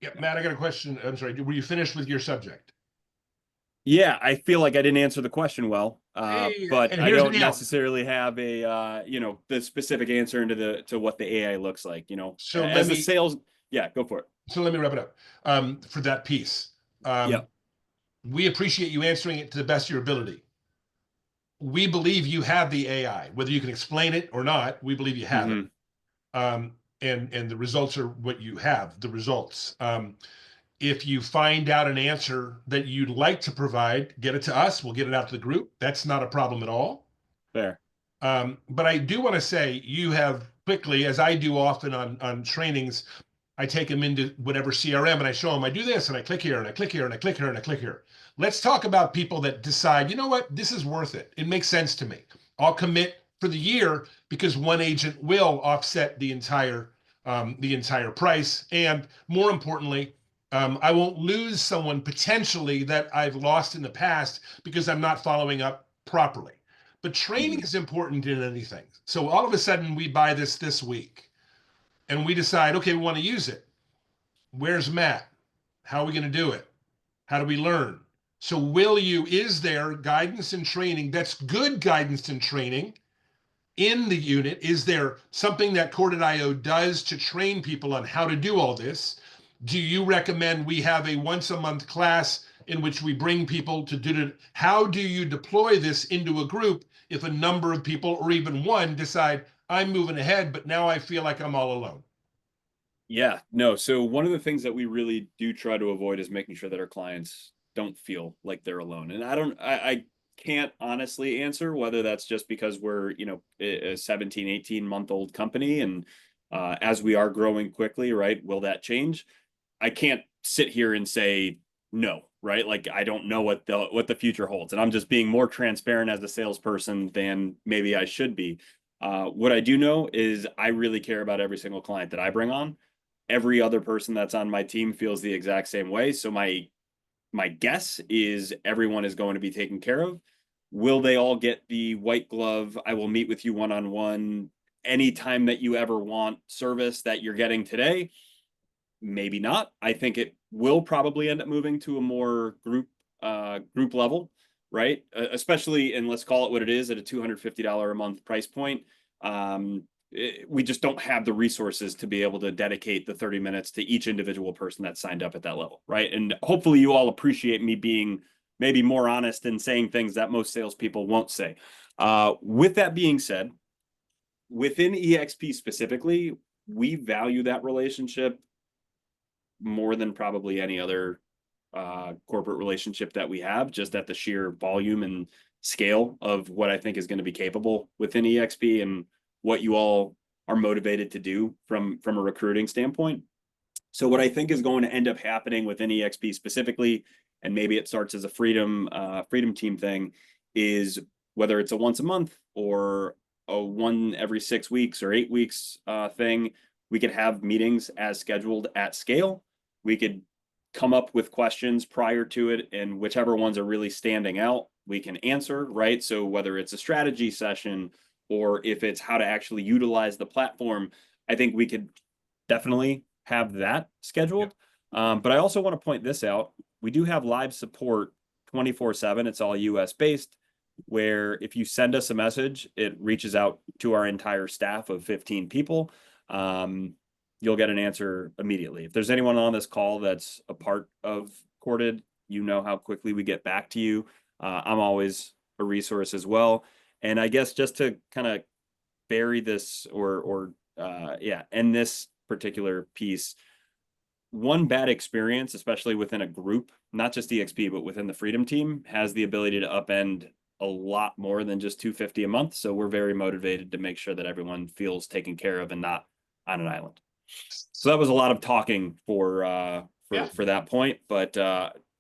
Yeah, Matt, I got a question. I'm sorry. Were you finished with your subject? Yeah, I feel like I didn't answer the question well, but and I here's don't the deal. necessarily have a the specific answer into to what the AI looks like. So as a sales, yeah, go for it. So let me wrap it up for that piece. Yeah. We appreciate you answering it to the best of your ability. We believe you have the AI, whether you can explain it or not. We believe you have it, and the results are what you have. The results. If you find out an answer that you'd like to provide, get it to us. We'll get it out to the group. That's not a problem at all. Fair. But I do want to say you have quickly, as I do often on trainings, I take them into whatever CRM and I show them, I do this and I click here and I click here and I click here and I click here. Let's talk about people that decide, you know what, this is worth it. It makes sense to me. I'll commit for the year because one agent will offset the entire price. And more importantly, I won't lose someone potentially that I've lost in the past because I'm not following up properly. But training is important in anything. So all of a sudden we buy this week and we decide, okay, we want to use it. Where's Matt? How are we going to do it? How do we learn? So is there guidance and training that's good guidance and training in the unit? Is there something that Court.io does to train people on how to do all this? Do you recommend we have a once a month class in which we bring people to do it? How do you deploy this into a group if a number of people or even one decide, I'm moving ahead, but now I feel like I'm all alone. Yeah, no. So one of the things that we really do try to avoid is making sure that our clients don't feel like they're alone. And I can't honestly answer whether that's just because we're, a 17, 18-month-old company. And as we are growing quickly, right, will that change? I can't sit here and say no, right? Like I don't know what the future holds. And I'm just being more transparent as a salesperson than maybe I should be. What I do know is I really care about every single client that I bring on. Every other person that's on my team feels the exact same way. So my guess is everyone is going to be taken care of. Will they all get the white glove, I will meet with you one-on-one anytime that you ever want service that you're getting today? Maybe not. I think it will probably end up moving to a more group level, right? Especially, and let's call it what it is, at a $250 a month price point. We just don't have the resources to be able to dedicate the 30 minutes to each individual person that signed up at that level, right? And hopefully you all appreciate me being maybe more honest and saying things that most salespeople won't say. With that being said, within EXP specifically, we value that relationship more than probably any other corporate relationship that we have, just at the sheer volume and scale of what I think is going to be capable within EXP and what you all are motivated to do from a recruiting standpoint. So what I think is going to end up happening within EXP specifically, and maybe it starts as a freedom team thing, is whether it's a once a month or a one every 6 weeks or 8 weeks thing, we could have meetings as scheduled at scale. We could come up with questions prior to it, and whichever ones are really standing out, we can answer, right? So whether it's a strategy session or if it's how to actually utilize the platform, I think we could definitely have that scheduled. But I also want to point this out. We do have live support 24/7. It's all US based, where if you send us a message, it reaches out to our entire staff of 15 people. You'll get an answer immediately. If there's anyone on this call that's a part of Courted, you know how quickly we get back to you. I'm always a resource as well. And I guess just to kind of bury this or end this particular piece, one bad experience, especially within a group, not just EXP, but within the Freedom team, has the ability to upend a lot more than just $250 a month. So we're very motivated to make sure that everyone feels taken care of and not on an island. So that was a lot of talking for that point, but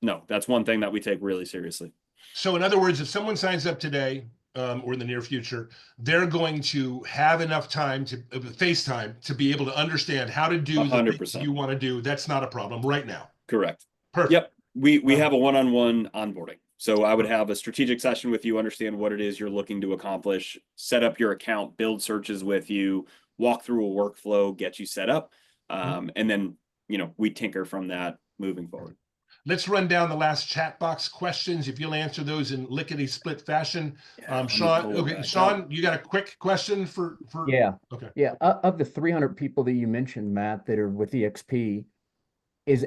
no, that's one thing that we take really seriously. So in other words, if someone signs up today or in the near future, they're going to have enough time to FaceTime to be able to understand how to do 100%. The things you want to do. That's not a problem right now. Correct. Perfect. Yep. We have a one-on-one onboarding. So I would have a strategic session with you, understand what it is you're looking to accomplish, set up your account, build searches with you, walk through a workflow, get you set up. And then, we tinker from that moving forward. Let's run down the last chat box questions. If you'll answer those in lickety split fashion. Sean, okay, Sean, you got a quick question for? Yeah. Okay. Yeah. Of the 300 people that you mentioned, Matt, that are with EXP,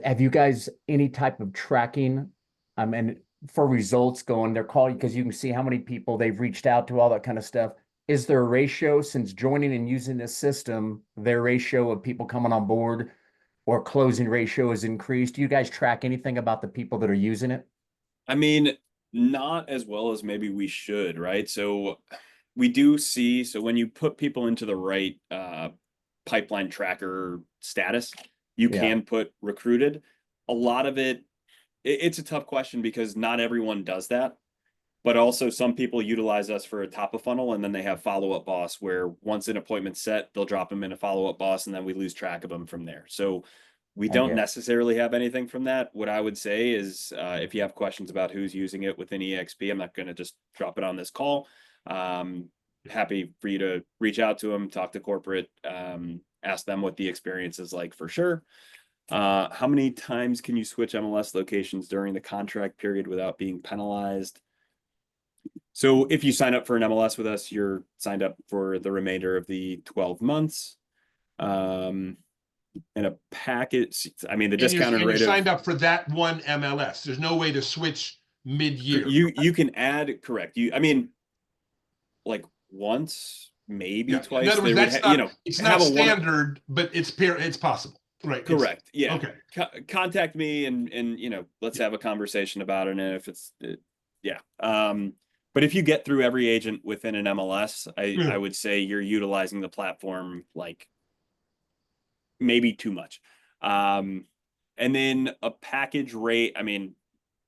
have you guys any type of tracking? And for results going, they're calling because you can see how many people they've reached out to, all that kind of stuff. Is there a ratio since joining and using this system, their ratio of people coming on board or closing ratio has increased? Do you guys track anything about the people that are using it? I mean, not as well as maybe we should, right? So we do see, so when you put people into the right pipeline tracker status, you can put recruited. A lot of it's a tough question because not everyone does that. But also some people utilize us for a top of funnel, and then they have follow-up boss where once an appointment's set, they'll drop them in a follow-up boss, and then we lose track of them from there. So we don't necessarily have anything from that. What I would say is if you have questions about who's using it within EXP, I'm not going to just drop it on this call. Happy for you to reach out to them, talk to corporate, ask them what the experience is like for sure. How many times can you switch MLS locations during the contract period without being penalized? So if you sign up for an MLS with us, you're signed up for the remainder of the 12 months. And a package, I mean, the discounted rate. You signed up for that one MLS. There's no way to switch mid-year. You can add, correct. I mean, like once maybe Yeah. In twice. other They words, would, that's you not, know, it's have not a one. standard, but it's possible. Right. Correct. Yeah. Okay. Contact me and you know, let's have a conversation about it. And if it's yeah. But if you get through every agent within an MLS, I would say you're utilizing the platform like maybe too much. And then a package rate, I mean,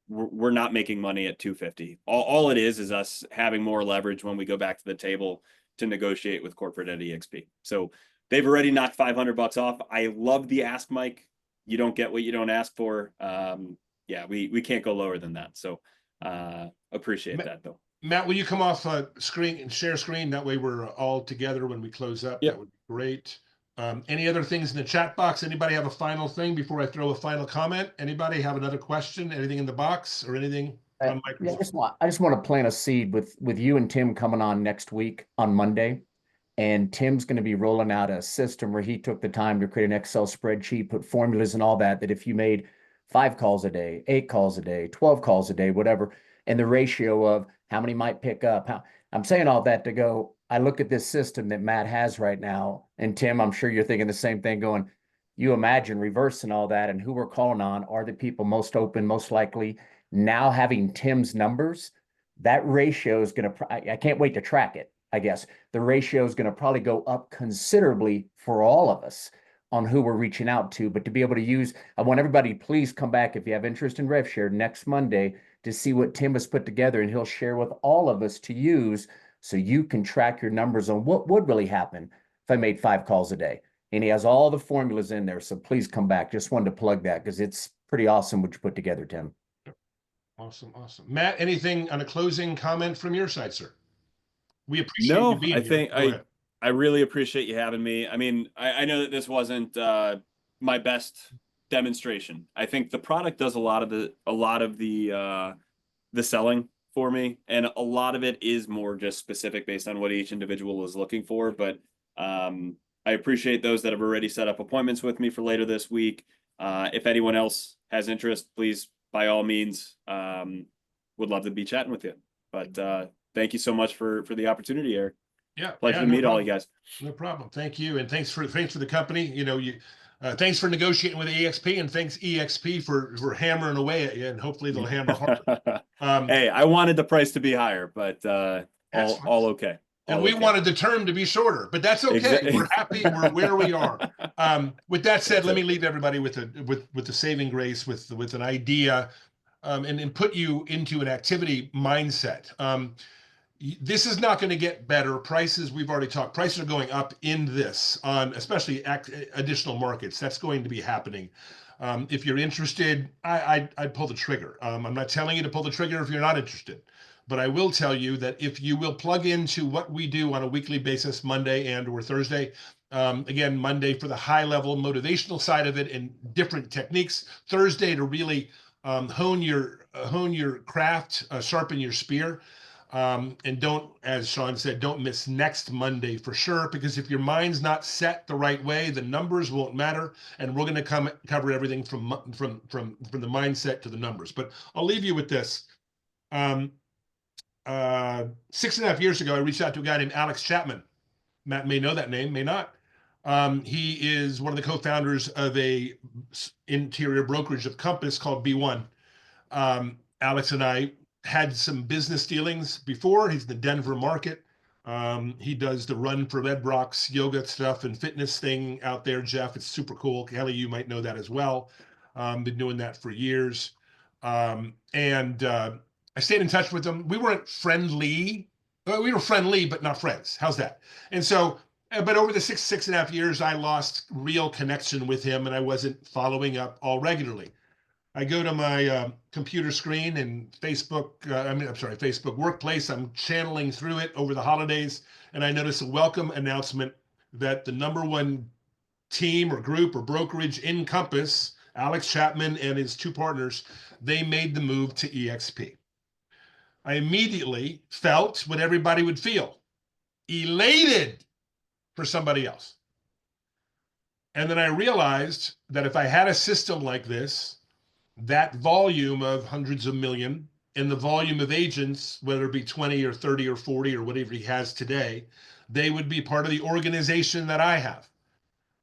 we're not making money at 250. All it is us having more leverage when we go back to the table to negotiate with corporate at EXP. So they've already knocked $500 off. I love the ask, Mike. You don't get what you don't ask for. Yeah, we can't go lower than that. So appreciate that though. Matt, will you come off screen and share screen? That way we're all together when we close up. Yep. That would be great. Any other things in the chat box? Anybody have a final thing before I throw a final comment? Anybody have another question? Anything in the box or anything on Yeah, microphone? I just want to plant a seed with you and Tim coming on next week on Monday. And Tim's going to be rolling out a system where he took the time to create an Excel spreadsheet, put formulas and all that, that if you made 5 calls a day, 8 calls a day, 12 calls a day, whatever, and the ratio of how many might pick up. I'm saying all that to go, I look at this system that Matt has right now, and Tim, I'm sure you're thinking the same thing going, you imagine reversing all that and who we're calling on are the people most open, most likely. Now having Tim's numbers, that ratio is going to, I can't wait to track it. I guess the ratio is going to probably go up considerably for all of us on who we're reaching out to. But to be able to use, I want everybody, please come back if you have interest in RevShare next Monday to see what Tim has put together, and he'll share with all of us to use so you can track your numbers on what would really happen if I made 5 calls a day. And he has all the formulas in there. So please come back. Just wanted to plug that because it's pretty awesome what you put together, Tim. Awesome. Matt, anything on a closing comment from your side, sir? We appreciate you being I here. think Go ahead. I really appreciate you having me. I mean, I know that this wasn't my best demonstration. I think the product does a lot of the selling for me, and a lot of it is more just specific based on what each individual is looking for. But I appreciate those that have already set up appointments with me for later this week. If anyone else has interest, please, by all means, would love to be chatting with you. But thank you so much for the opportunity, Eric. Yeah. Pleasure to no meet all problem. you guys. No problem. Thank you. And thanks for the company. You know, thanks for negotiating with EXP, and thanks EXP for hammering away at you, and hopefully they'll hammer harder. Hey, I wanted the price to be higher, but all okay. And we wanted the term to be shorter, but that's okay. Exactly. We're happy. We're where we are. With that said, let me leave everybody with the saving grace, with an idea, and put you into an activity mindset. This is not going to get better. Prices, we've already talked, prices are going up in this, especially additional markets. That's going to be happening. If you're interested, I'd pull the trigger. I'm not telling you to pull the trigger if you're not interested, but I will tell you that if you will plug into what we do on a weekly basis, Monday and or Thursday, again, Monday for the high level motivational side of it and different techniques, Thursday to really hone your craft, sharpen your spear. And don't, as Sean said, don't miss next Monday for sure, because if your mind's not set the right way, the numbers won't matter. And we're going to cover everything from the mindset to the numbers. But I'll leave you with this. 6.5 years ago, I reached out to a guy named Alex Chapman. Matt may know that name, may not. He is one of the co-founders of a interior brokerage of Compass called B1. Alex and I had some business dealings before. He's in the Denver market. He does the Run for Red Rocks yoga stuff and fitness thing out there, Jeff. It's super cool. Kelly, you might know that as well. Been doing that for years. I stayed in touch with him. We weren't friendly. We were friendly, but not friends. How's that? And so, but over the 6.5 years, I lost real connection with him, and I wasn't following up all regularly. I go to my computer screen and Facebook, Facebook Workplace. I'm channeling through it over the holidays, and I notice a welcome announcement that the #1 team or group or brokerage in Compass, Alex Chapman and his 2 partners, they made the move to EXP. I immediately felt what everybody would feel, elated for somebody else. And then I realized that if I had a system like this, that volume of hundreds of million and the volume of agents, whether it be 20 or 30 or 40 or whatever he has today, they would be part of the organization that I have.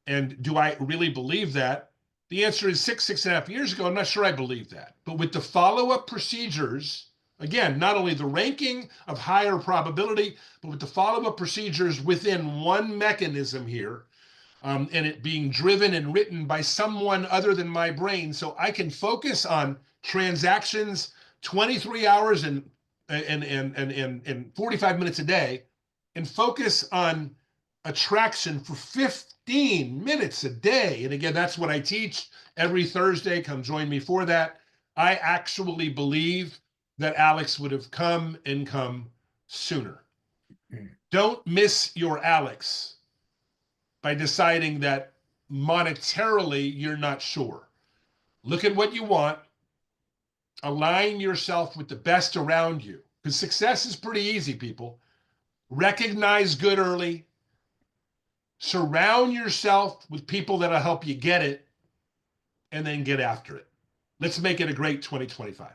And do I really believe that? The answer is 6.5 years ago, I'm not sure I believe that. But with the follow-up procedures, again, not only the ranking of higher probability, but with the follow-up procedures within one mechanism here, and it being driven and written by someone other than my brain, so I can focus on transactions 23 hours and 45 minutes a day, and focus on attraction for 15 minutes a day. And again, that's what I teach every Thursday. Come join me for that. I actually believe that Alex would have come sooner. Don't miss your Alex by deciding that monetarily you're not sure. Look at what you want. Align yourself with the best around you, because success is pretty easy, people. Recognize good early. Surround yourself with people that'll help you get it, and then get after it. Let's make it a great 2025.